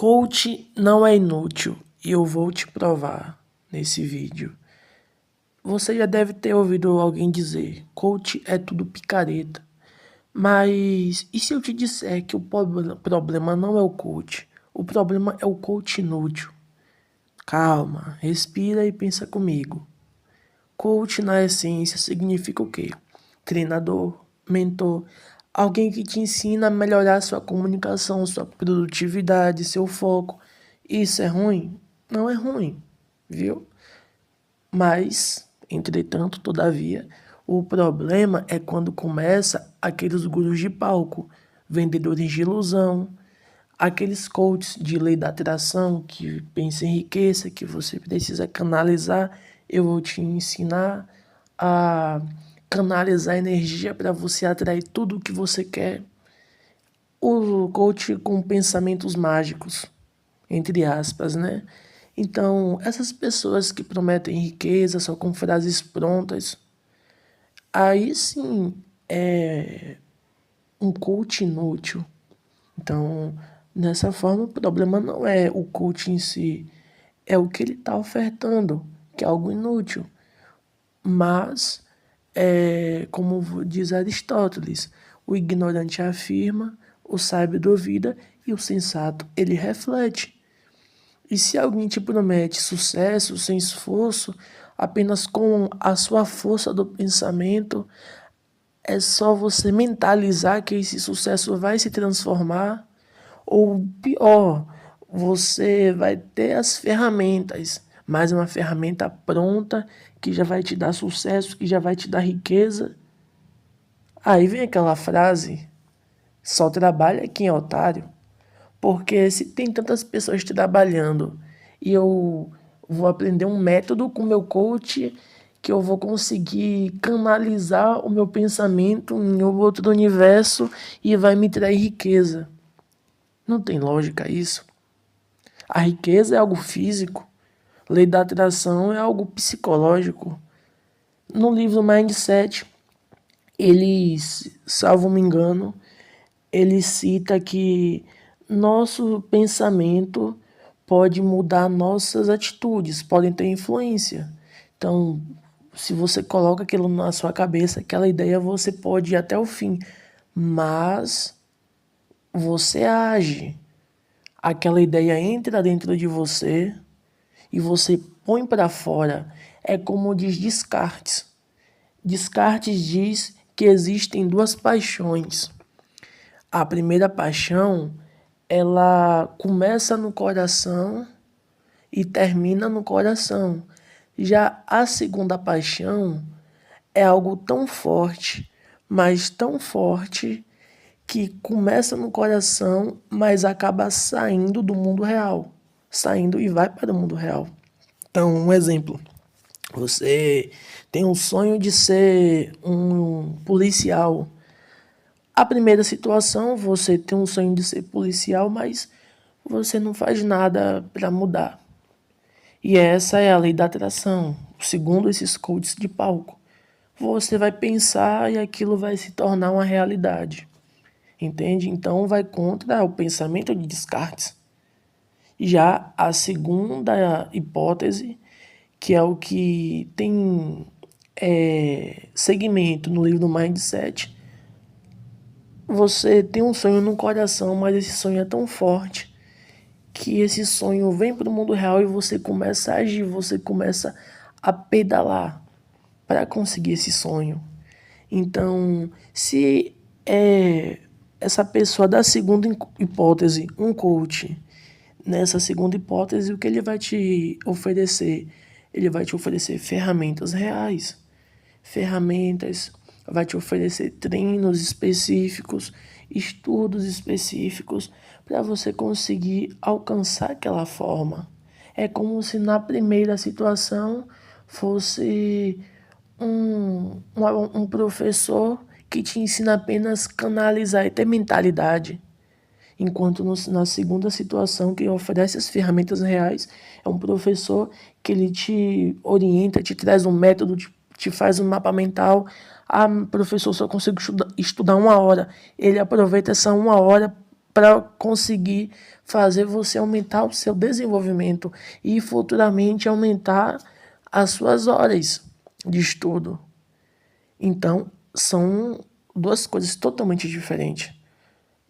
Coach não é inútil e eu vou te provar nesse vídeo. Você já deve ter ouvido alguém dizer, coach é tudo picareta. Mas e se eu te disser que o problema não é o coach? O problema é o coach inútil. Calma, respira e pensa comigo. Coach na essência significa o quê? Treinador, mentor, alguém que te ensina a melhorar sua comunicação, sua produtividade, seu foco. Isso é ruim? Não é ruim, viu? Mas, entretanto, todavia, o problema é quando começa aqueles gurus de palco, vendedores de ilusão, aqueles coaches de lei da atração que pensam em riqueza, que você precisa canalizar. Eu vou te ensinar a canalizar energia para você atrair tudo o que você quer. O coach com pensamentos mágicos, entre aspas, né? Então, essas pessoas que prometem riqueza só com frases prontas, aí sim é um coach inútil. Então, dessa forma, o problema não é o coach em si, é o que ele está ofertando, que é algo inútil. Mas, como diz Aristóteles, o ignorante afirma, o sábio duvida e o sensato ele reflete. E se alguém te promete sucesso sem esforço, apenas com a sua força do pensamento, é só você mentalizar que esse sucesso vai se transformar, ou pior, você vai ter as ferramentas, mas uma ferramenta pronta que já vai te dar sucesso, que já vai te dar riqueza. Aí vem aquela frase, só trabalha quem é otário. Porque se tem tantas pessoas trabalhando e eu vou aprender um método com o meu coach que eu vou conseguir canalizar o meu pensamento em outro universo e vai me trazer riqueza. Não tem lógica isso. A riqueza é algo físico, lei da atração é algo psicológico. No livro Mindset, ele, salvo me engano, ele cita que nosso pensamento pode mudar nossas atitudes, podem ter influência. Então, se você coloca aquilo na sua cabeça, aquela ideia, você pode ir até o fim, mas você age. Aquela ideia entra dentro de você e você põe para fora. É como diz Descartes. Descartes diz que existem duas paixões. A primeira paixão, ela começa no coração e termina no coração. Já a segunda paixão é algo tão forte, mas tão forte, que começa no coração, mas acaba saindo do mundo real. Saindo e vai para o mundo real. Então, um exemplo. Você tem um sonho de ser um policial. A primeira situação, você tem um sonho de ser policial, mas você não faz nada para mudar. E essa é a lei da atração, segundo esses coaches de palco. Você vai pensar e aquilo vai se tornar uma realidade. Entende? Então vai contra o pensamento de Descartes. Já a segunda hipótese, que é o que tem segmento no livro Mindset, você tem um sonho no coração, mas esse sonho é tão forte que esse sonho vem para o mundo real e você começa a agir, você começa a pedalar para conseguir esse sonho. Então, se essa pessoa da segunda hipótese, um coach, nessa segunda hipótese, o que ele vai te oferecer? Ele vai te oferecer ferramentas reais, vai te oferecer treinos específicos, estudos específicos para você conseguir alcançar aquela forma. É como se na primeira situação fosse um professor que te ensina apenas canalizar e ter mentalidade. Enquanto na segunda situação, que oferece as ferramentas reais, é um professor que ele te orienta, te traz um método, te faz um mapa mental. Ah, professor, só consigo estudar 1 hora. Ele aproveita essa 1 hora para conseguir fazer você aumentar o seu desenvolvimento e futuramente aumentar as suas horas de estudo. Então, são duas coisas totalmente diferentes.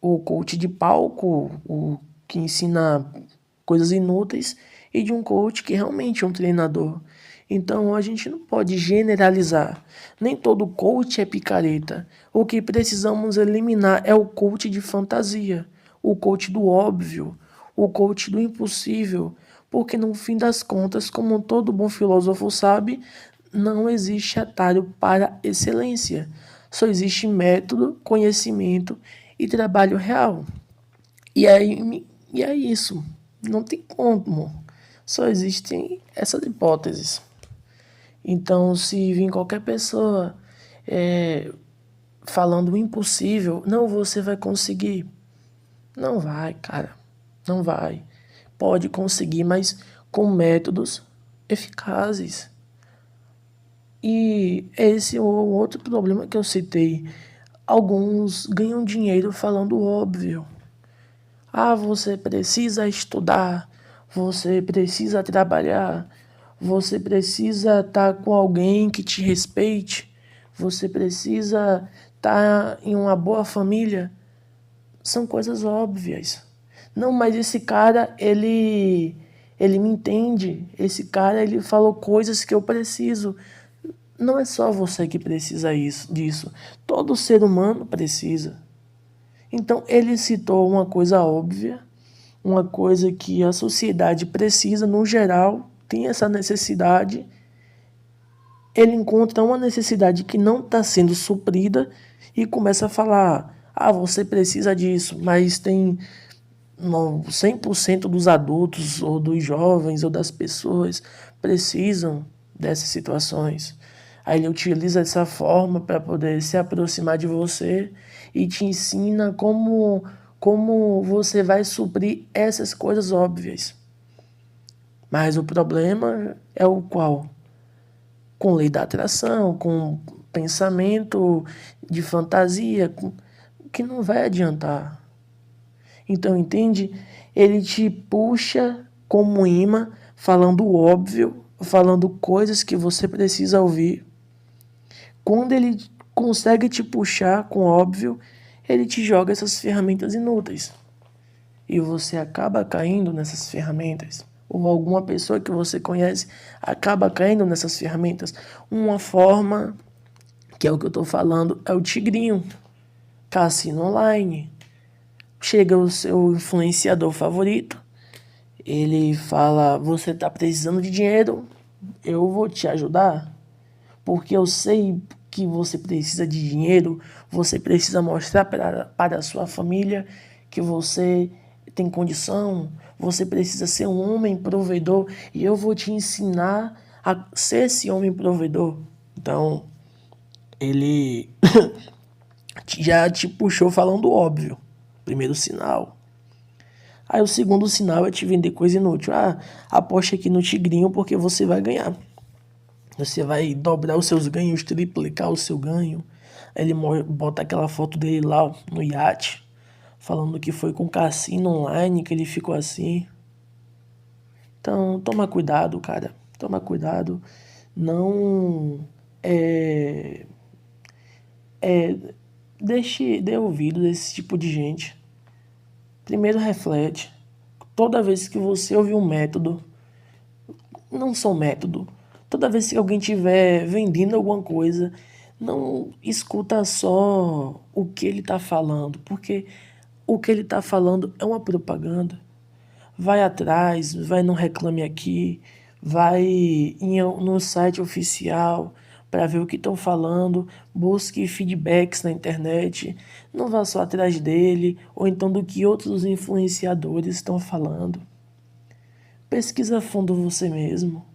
O coach de palco, o que ensina coisas inúteis, e de um coach que realmente é um treinador. Então a gente não pode generalizar. Nem todo coach é picareta. O que precisamos eliminar é o coach de fantasia, o coach do óbvio, o coach do impossível. Porque no fim das contas, como todo bom filósofo sabe, não existe atalho para excelência. Só existe método, conhecimento e trabalho real. E é isso. Não tem como. Só existem essas hipóteses. Então, se vir qualquer pessoa falando o impossível, não, você vai conseguir. Não vai, cara. Não vai. Pode conseguir, mas com métodos eficazes. E esse é o outro problema que eu citei. Alguns ganham dinheiro falando o óbvio. Ah, você precisa estudar, você precisa trabalhar, você precisa estar com alguém que te respeite, você precisa estar em uma boa família. São coisas óbvias. Não, mas esse cara, ele me entende. Esse cara, ele falou coisas que eu preciso. Não é só você que precisa disso. Todo ser humano precisa. Então, ele citou uma coisa óbvia, uma coisa que a sociedade precisa, no geral, tem essa necessidade. Ele encontra uma necessidade que não está sendo suprida e começa a falar: ah, você precisa disso, mas tem 100% dos adultos, ou dos jovens, ou das pessoas precisam dessas situações. Aí ele utiliza essa forma para poder se aproximar de você e te ensina como você vai suprir essas coisas óbvias. Mas o problema é o qual? Com lei da atração, com pensamento de fantasia, que não vai adiantar. Então, entende? Ele te puxa como imã, falando o óbvio, falando coisas que você precisa ouvir. Quando ele consegue te puxar com óbvio, ele te joga essas ferramentas inúteis. E você acaba caindo nessas ferramentas. Ou alguma pessoa que você conhece acaba caindo nessas ferramentas. Uma forma, que é o que eu estou falando, é o tigrinho. Cassino online. Chega o seu influenciador favorito, ele fala: você está precisando de dinheiro, eu vou te ajudar, porque eu sei que você precisa de dinheiro, você precisa mostrar para a sua família que você tem condição, você precisa ser um homem provedor, e eu vou te ensinar a ser esse homem provedor. Então, ele já te puxou falando óbvio. Primeiro sinal. Aí o segundo sinal é te vender coisa inútil. Ah, aposte aqui no tigrinho porque você vai ganhar. Você vai dobrar os seus ganhos, triplicar o seu ganho. Aí ele bota aquela foto dele lá no iate, falando que foi com cassino online que ele ficou assim. Então, toma cuidado, cara. Toma cuidado. Não dê ouvido desse tipo de gente. Primeiro reflete. Toda vez que você ouvir um método, não só método, toda vez que alguém estiver vendendo alguma coisa, não escuta só o que ele está falando, porque o que ele está falando é uma propaganda. Vai atrás, vai no Reclame Aqui, vai no site oficial para ver o que estão falando, busque feedbacks na internet, não vá só atrás dele ou então do que outros influenciadores estão falando. Pesquisa a fundo você mesmo,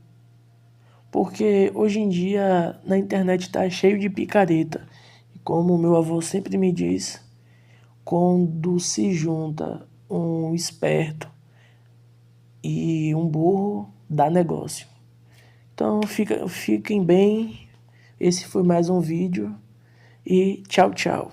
porque hoje em dia na internet está cheio de picareta. E como meu avô sempre me diz, quando se junta um esperto e um burro, dá negócio. Então fiquem bem, esse foi mais um vídeo e tchau, tchau.